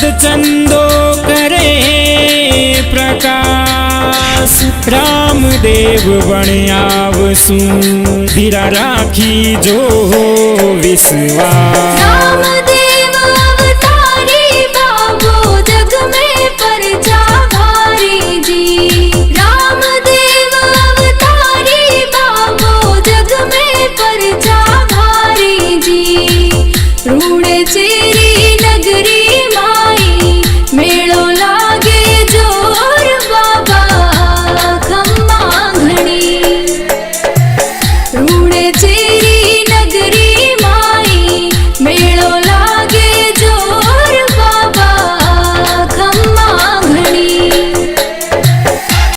चंदो करे प्रकाश। रामदेव बण आवसू धीरा राखी जो विश्वास। रामदेव अवतारी बाबो जग में परचा भारी जी। रामदेव अवतारी बाबो जग में परचा भारी जी। रूड़े चेरी